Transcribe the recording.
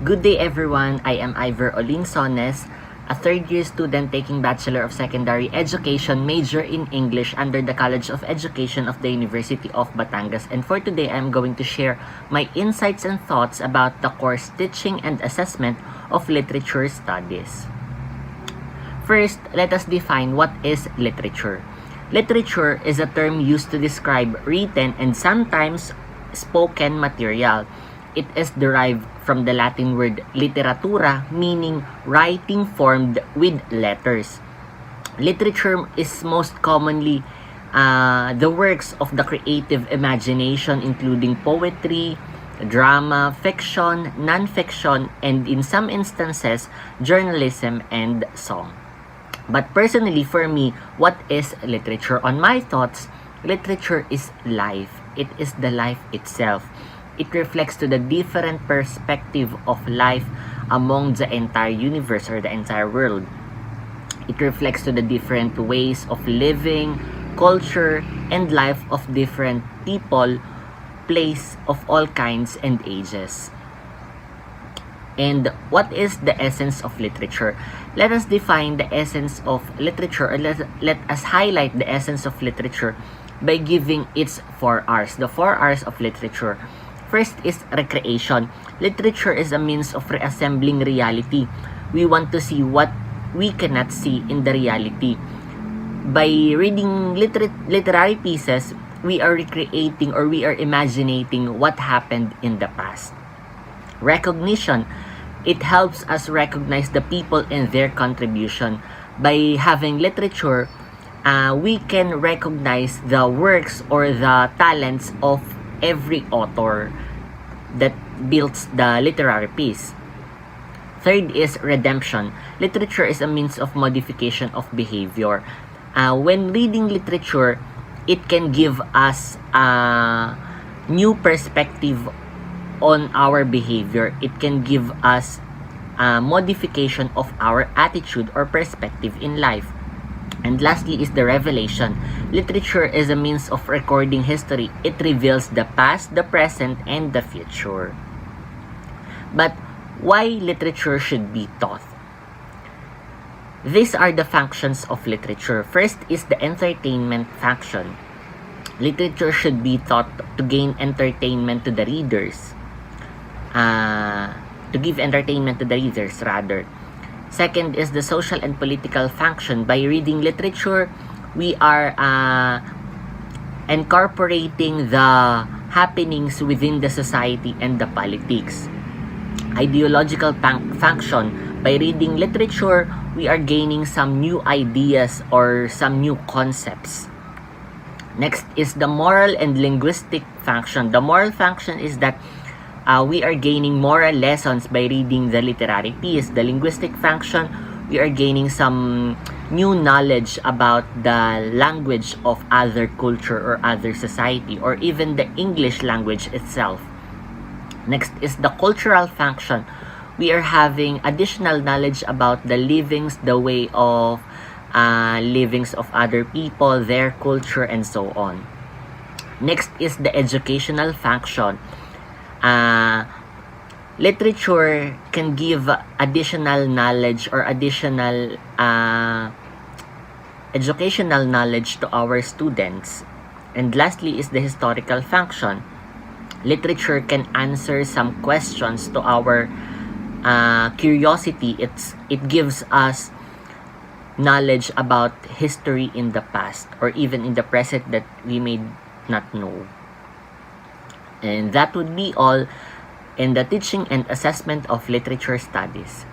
Good day everyone, I am Iver Olin, a third-year student taking Bachelor of Secondary Education major in English under the College of Education of the University of Batangas. And for today, I am going to share my insights and thoughts about the course Teaching and Assessment of Literature Studies. First, let us define what is literature. Literature is a term used to describe written and sometimes spoken material. It is derived from the Latin word literatura, meaning writing formed with letters. Literature is most commonly the works of the creative imagination, including poetry, drama, fiction, non-fiction, and in some instances, journalism and song. But personally, for me, what is literature? On my thoughts, literature is life. It is the life itself. It reflects to the different perspective of life among the entire universe or the entire world. It reflects to the different ways of living, culture, and life of different people, place of all kinds and ages. And what is the essence of literature? Let us define the essence of literature, or let us highlight the essence of literature by giving its 4 R's. The 4 R's of literature. First is recreation. Literature is a means of reassembling reality. We want to see what we cannot see in the reality. By reading literary pieces, we are recreating or we are imagining what happened in the past. Recognition. It helps us recognize the people and their contribution. By having literature, we can recognize the works or the talents of every author that builds the literary piece. Third is redemption. Literature is a means of modification of behavior. When reading literature, it can give us a new perspective on our behavior. It can give us a modification of our attitude or perspective in life. And lastly is the revelation. Literature is a means of recording history. It reveals the past, the present, and the future. But why literature should be taught? These are the functions of literature. First is the entertainment function. Literature should be taught to gain entertainment to the readers. To give entertainment to the readers, rather. Second is the social and political function. By reading literature, we are incorporating the happenings within the society and the politics. Ideological function. By reading literature, we are gaining some new ideas or some new concepts. Next is the moral and linguistic function. The moral function is that we are gaining moral lessons by reading the literary piece. The linguistic function, we are gaining some new knowledge about the language of other culture or other society, or even the English language itself. Next is the cultural function. We are having additional knowledge about the livings, the way of livings of other people, their culture, and so on. Next is the educational function. Literature can give additional knowledge or additional educational knowledge to our students. And lastly is the historical function. Literature can answer some questions to our curiosity. It gives us knowledge about history in the past or even in the present that we may not know. And that would be all in the teaching and assessment of literature studies.